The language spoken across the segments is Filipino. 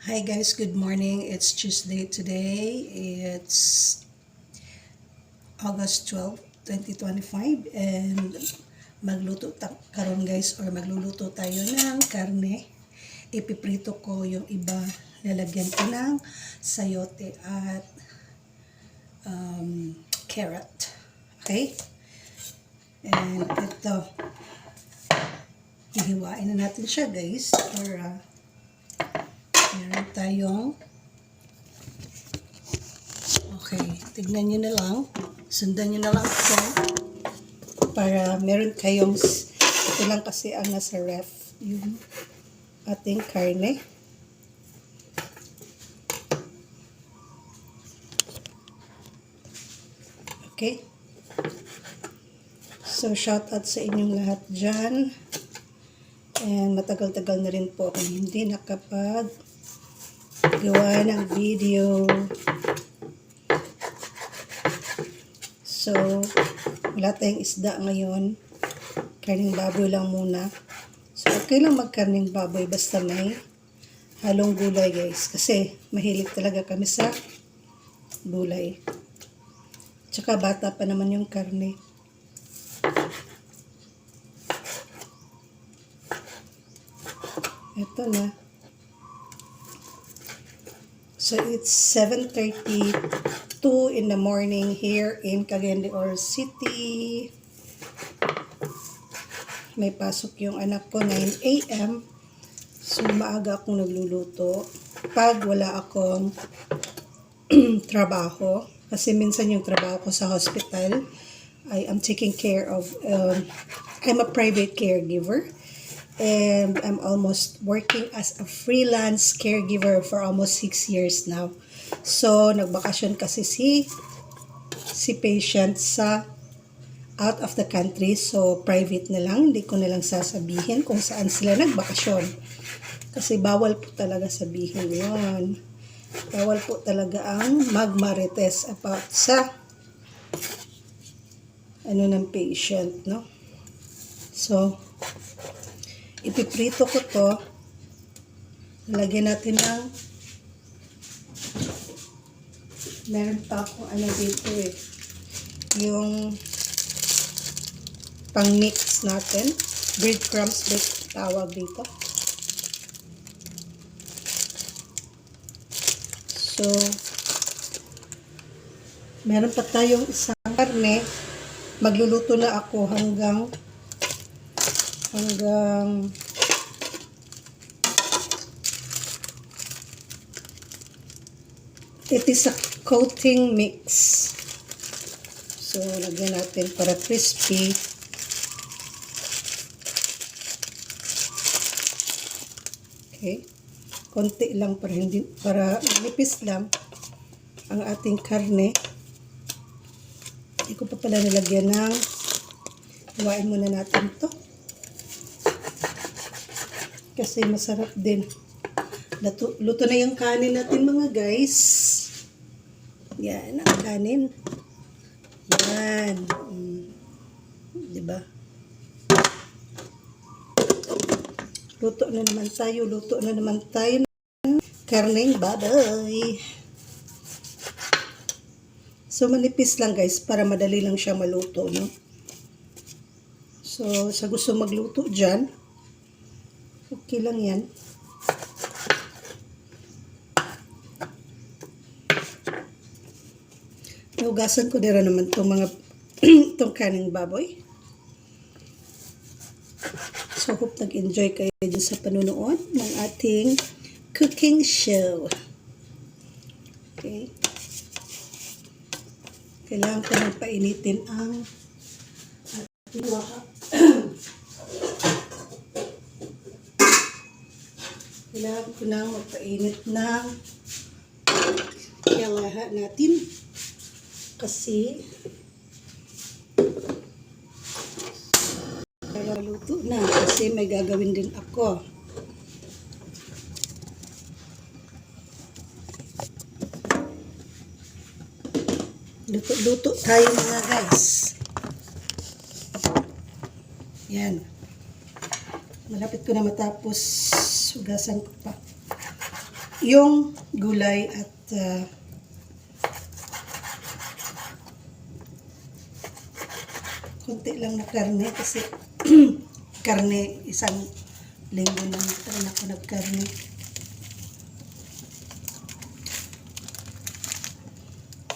Hi guys, good morning. It's Tuesday today. It's August 12, 2025 and karon guys or magluluto tayo ng karne. Ipiprito ko yung iba, lalagyan ko ng sayote at carrot. Okay? And ito, hihiwain na natin siya guys para meron tayong okay, tignan nyo na lang. Sundan nyo na lang ito para meron kayong ito lang kasi ang nasa ref yung ating karne. Okay? So, shout out sa inyong lahat dyan. And matagal-tagal na rin po ako hindi nakapag gawa ng video. So, wala tayong isda ngayon. Karning baboy lang muna. So, okay lang magkarning baboy basta may halong gulay guys. Kasi mahilig talaga kami sa gulay. Tsaka bata pa naman yung karne. Ito na. So, it's 7:32 in the morning here in Cagayan de Oro City. May pasok yung anak ko 9 a.m. So, maaga akong nagluluto. Pag wala akong trabaho, kasi minsan yung trabaho ko sa hospital, I am taking care of, I'm a private caregiver. And I'm almost working as a freelance caregiver for almost 6 years now. So, nagbakasyon kasi si patient sa out of the country. So, private na lang. Hindi ko na lang sasabihin kung saan sila nagbakasyon. Kasi bawal po talaga sabihin yun. Bawal po talaga ang magmarites about sa ng patient, no? So, ipiprito ko to. Lagyan natin ng meron pa akong dito yung pang mix natin, breadcrumbs tawag dito. So meron pa tayong isang karne. Magluluto na ako hanggang it is a coating mix. So, lagyan natin para crispy. Okay. Konti lang para manipis lang ang ating karne. Hindi ko pa pala nilagyan ng hawain muna natin to. Kasi masarap din. Luto na yung kanin natin mga guys. Yan, ang kanin. Yan. Diba? Luto na naman tayo ng karneng baboy. So, manipis lang guys, para madali lang siya maluto, no? So, sa gusto magluto dyan, okay lang yan. Hugasan ko dira naman itong mga itong kaning baboy. So, hope nag-enjoy kayo dyan sa panunood ng ating cooking show. Okay. Kailangan ko nang painitin ang ating waka. Kailangan ko nang magpainit ng kalaha natin. Kasi luto na kasi may gagawin din ako. Luto tayo mga guys. Yan. Malapit ko na matapos. Hugasan ko pa. yung gulay at konti lang na karne kasi karne isang linggo na rin ako nagkarne.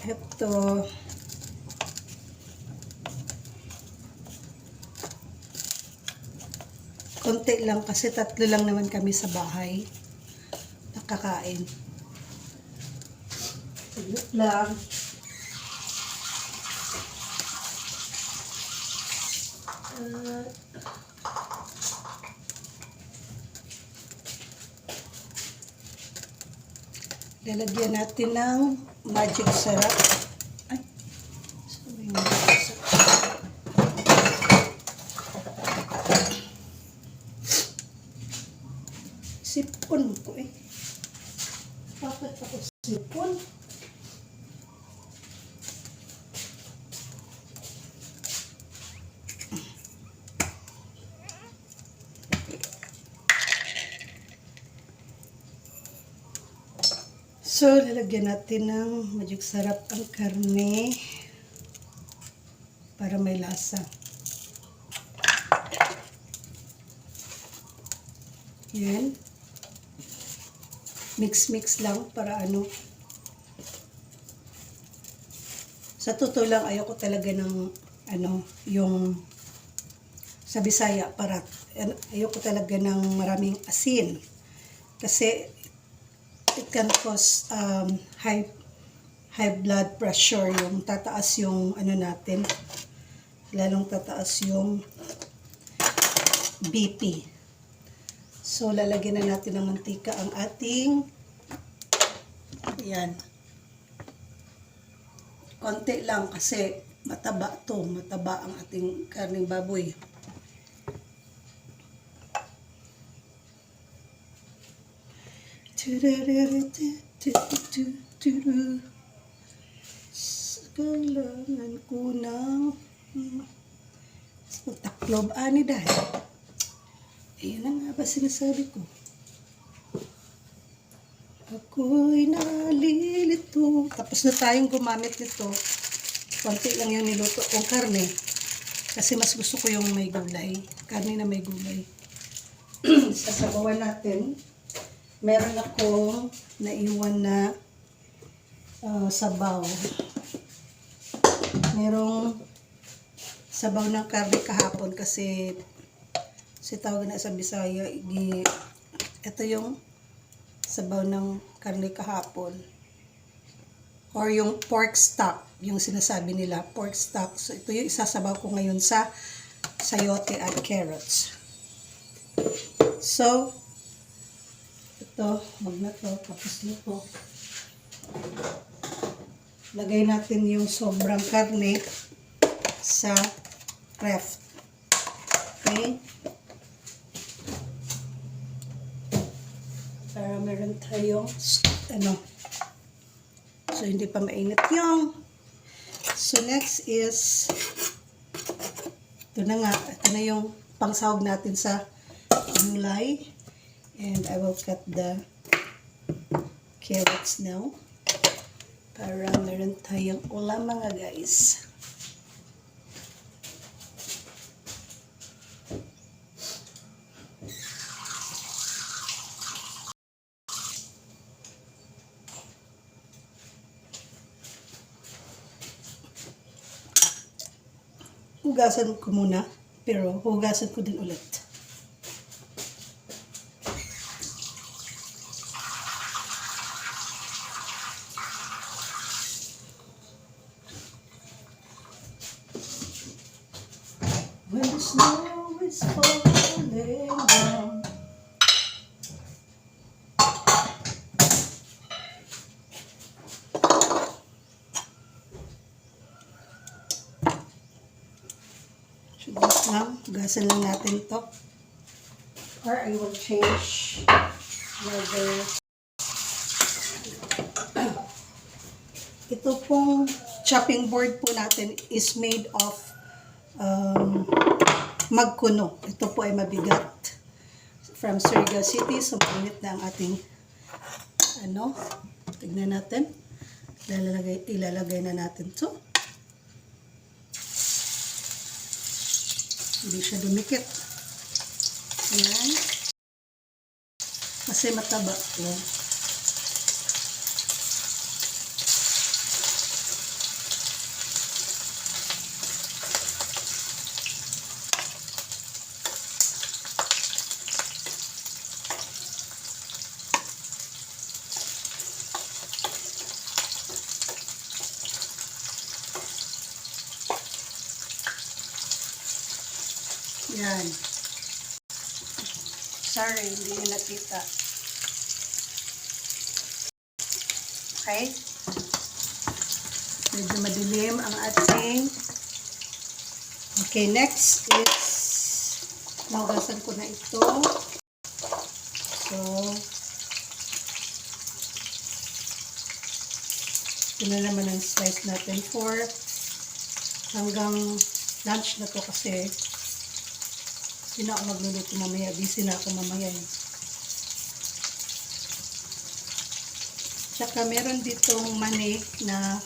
Ito konti lang kasi 3 lang naman kami sa bahay nakakain. Saglit lang. Lalagyan natin ng magic syrup. Ay, sorry, magic syrup. Sipon ko eh. Bakit ako sipon? So, lalagyan natin ng magic sarap ang karne para may lasa. Yan. Mix-mix lang para ano. Sa totoo lang, ayoko talaga ng ano, yung sa Bisaya, parat. Ayoko talaga ng maraming asin. Kasi it can cause high blood pressure, yung tataas yung ano natin, lalong tataas yung BP. So lalagyan na natin ng mantika ang ating, ayan, konti lang kasi mataba ang ating karning baboy. Kailangan ko ng taklob ani dahil. Ayun na nga ba sinasabi ko? Ako'y nalilito. Tapos na tayong gumamit nito. Konti lang yung niluto kong karne. Kasi mas gusto ko yung may gulay. Karne na may gulay. Sasabawan natin. Meron akong naiwan na sabaw. Merong sabaw ng karne kahapon kasi tawag na sa Bisaya. Ito yung sabaw ng karne kahapon. Or yung pork stock, yung sinasabi nila, pork stock. So ito yung isasabaw ko ngayon sa sayote at carrots. So, ito, wag na to, tapos nito. Lagay natin yung sobrang karne sa ref. Okay? Para meron tayong, ano, so hindi pa mainit yung. So next is, ito na nga, ito na yung pangsahog natin sa gulay. And I will cut the carrots now. Para meron tayong ulam mga guys. Hugasan ko muna, pero hugasan ko din ulit. When the snow is falling down, sugas lang, hugasan lang natin to. Or I will change another. Ito pong chopping board po natin is made of magkuno. Ito po ay mabigat. From Surigao City, so mainit na ang ating ano, tignan natin. Ilalagay na natin to. Hindi siya dumikit. Ayan. Kasi mataba. Ayan. Yan. Sorry, hindi nyo nakita. Okay? Medyo madilim ang ating. Okay, next is naugasan ko na ito. So, ito na naman ang slice natin for hanggang lunch na to kasi hindi na ako magluluto mamaya. Busy na ako mamaya. Tsaka meron ditong mani na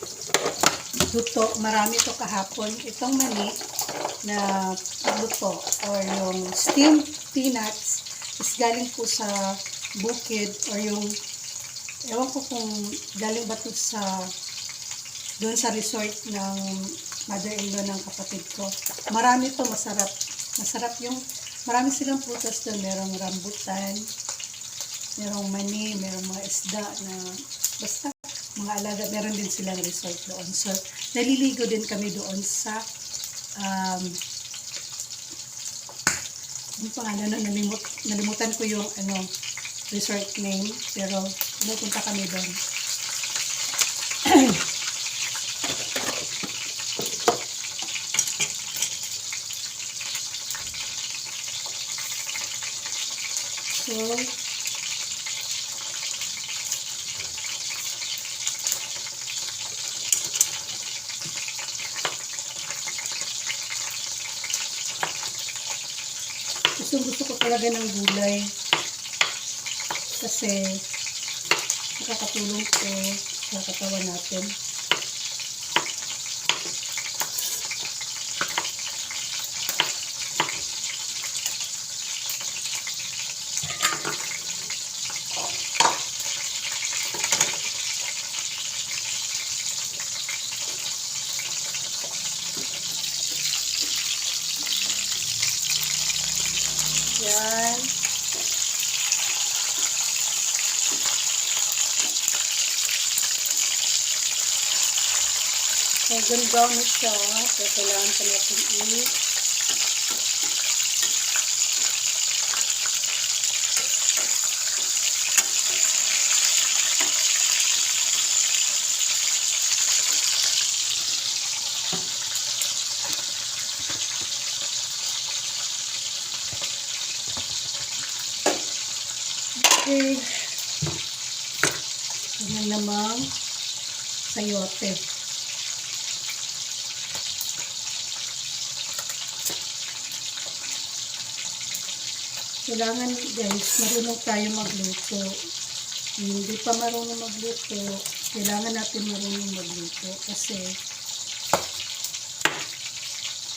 luto. Marami to kahapon. Itong mani na luto or yung steamed peanuts is galing po sa bukid or yung ewan ko kung galing ba to sa doon sa resort ng mother-in-law ng kapatid ko. Marami to, masarap. Masarap yung marami silang prutas doon. Merong rambutan, merong mani, merong mga isda na basta mga alaga. Meron din silang resort doon. So, naliligo din kami doon sa yung pangalan na nalimutan ko yung resort name. Pero, pumupunta kami doon. So, gusto ko talaga ng gulay kasi nakakatulong ko sa katawan natin. Yan. Golden brown siya. So, kailangan pa natin okay. Yan namang sayote. Kailangan guys, marunong tayo magluto. Hindi pa marunong magluto, kailangan natin marunong magluto kasi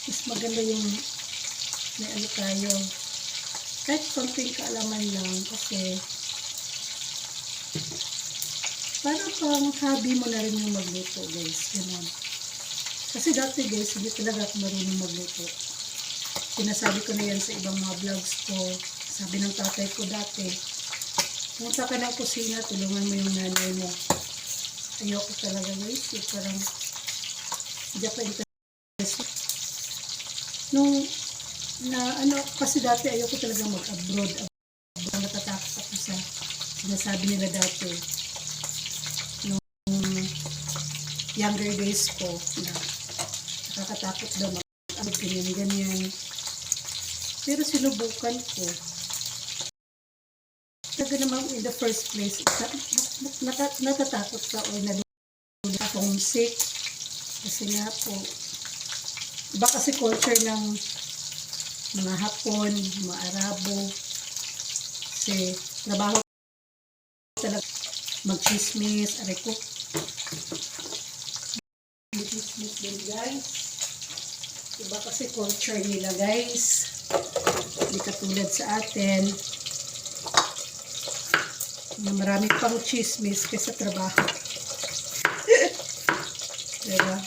mas maganda yung may ano tayo. Kahit konting kaalaman lang kasi parang pang hobby mo na rin yung magluto guys. Ganun. Kasi dati guys, hindi talaga ako marunong magluto. Sinasabi ko na yan sa ibang mga vlogs ko. Sabi ng tatay ko dati, pumunta ka ng kusina, tulungan mo yung nanay mo. Ayoko talaga guys. Yung parang hindi ako interested. Nung kasi dati ayoko talaga mag-abroad. Natatakot ako sa sinasabi nila dati. Nung younger days ko na nakakatakot daw mag-abroad, ganyan. Pero sinubukan ko. Talaga namang in the first place, natatakot ka o nalulungkot, homesick. Kasi nga po, iba kasi culture ng mga Hapon, mga Arabo. Kasi trabaho talaga. mag-chismis, aray ko. Mag-chismis din guys. Iba kasi culture nila guys. Hindi katulad sa atin. Na marami pang chismis kaysa trabaho. Diba?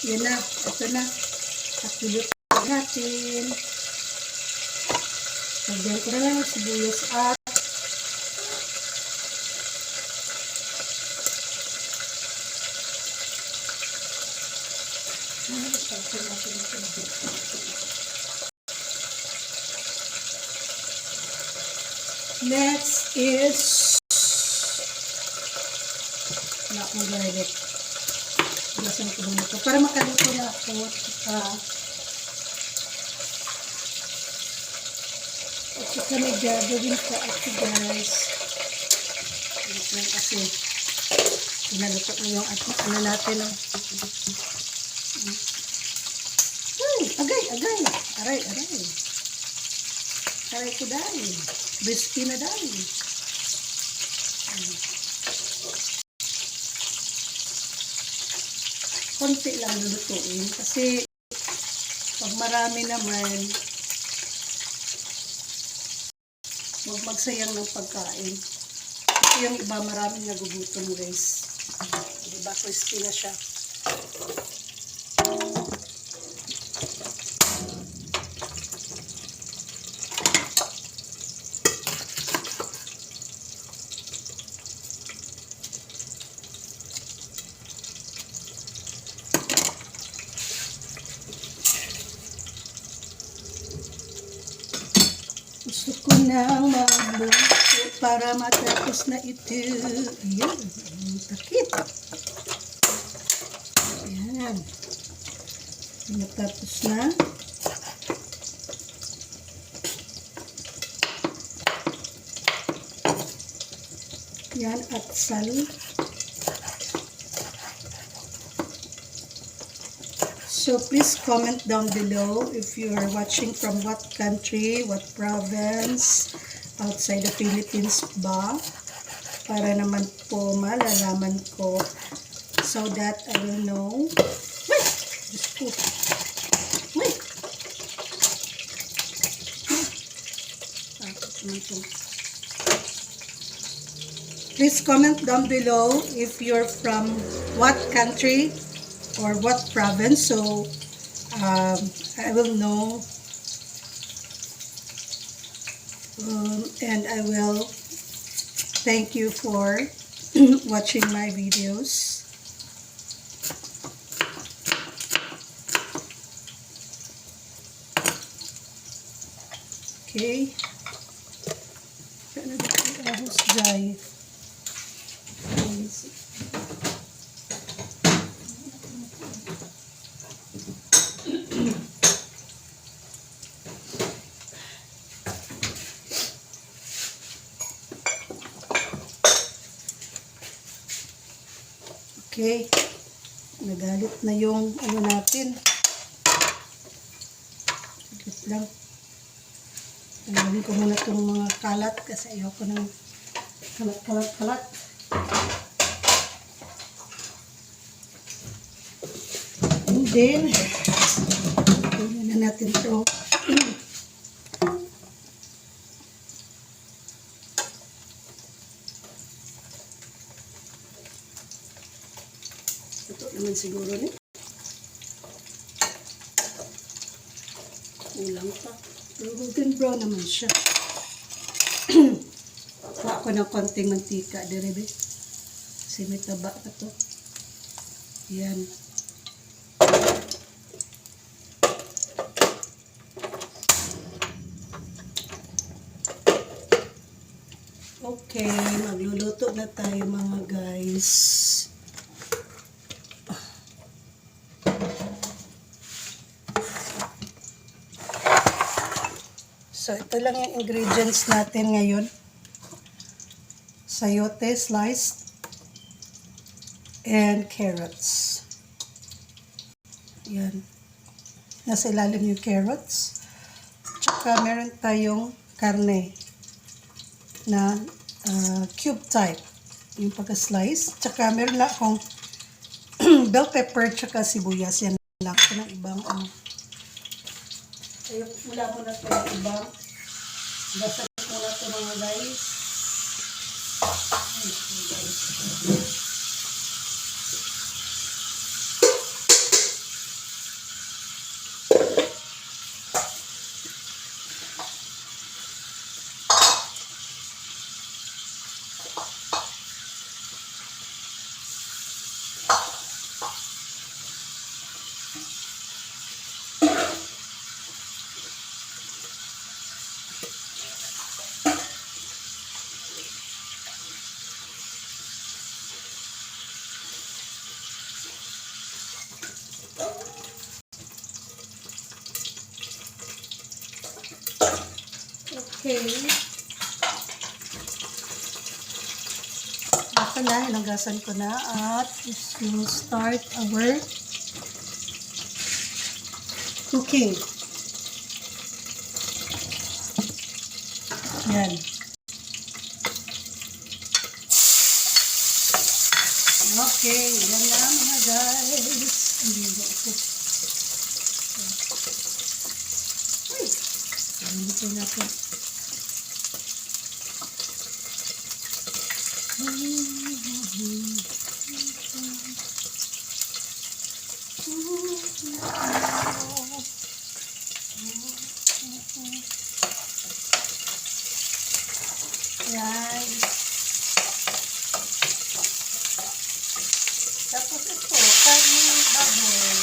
Yan na, ito na. At pilutin natin. Lagyan ko na lang ang sibuyas at next is wala akong garlic. Gasan ko muna ito para makaluto na ako. At saka may gagawin ka ako guys. Kasi pinaluto na yung ano natin. Ay, agay. Aray. Aray ko dahil. Crispy na dahil. Konti lang lulutuin kasi pag marami naman huwag magsayang ng pagkain kasi yung iba maraming nagugutom guys, diba crispy na siya. Gusto ko nang magluto para matapos na ito. Ayan, takip. Ayan. Matapos na. Ayan, at sal. So please comment down below if you are watching from what country, what province, outside the Philippines ba? Para naman po malalaman ko so that I will know. Wait! Just put. Wait! Please comment down below if you're from what country or what province, so I will know, and I will thank you for watching my videos. Okay, okay, nagalit na yung ano natin. Saglit lang. Tanggalin ko muna itong mga kalat kasi ayoko ng kalat. And then, kunin na natin ito. Ito naman siguro ni. Kulang pa. Pero golden brown naman siya. Kuha ko ng konting mantika, direbe. Kasi may taba ka to. Yan. Okay, magluluto na tayo mga guys. So, ito lang yung ingredients natin ngayon. Sayote sliced and carrots. Yan. Nasa ilalim yung carrots. Tsaka meron tayong karne na cube type. Yung pagka-slice. Tsaka meron lang akong bell pepper tsaka sibuyas. Yan lang. Ito ng ibang ayun, wala mo na ito ng ibang. Gasat mo na ito mga guys. Okay. Ito na, hinugasan ko na at we'll start our cooking. Yan. Okay, yan na mga guys. Hindi ba ito? Uy! Hindi natin. Yan. Tapos ito, karning baboy.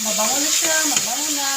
Mabango na siya, mabango na.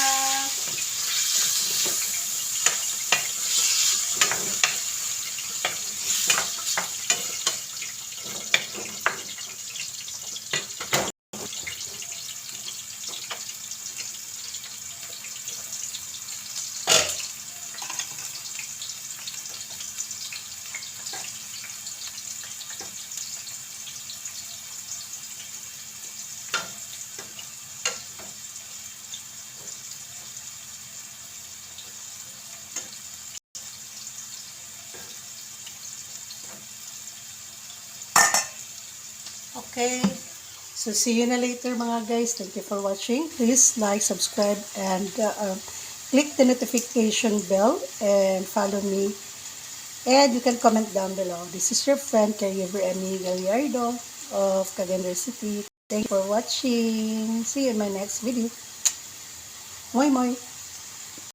Okay. So, see you na later mga guys. Thank you for watching. Please like, subscribe, and click the notification bell and follow me. And you can comment down below. This is your friend, Caregiver Emmy Gallardo of Cagayan City. Thank you for watching. See you in my next video. Moi moi!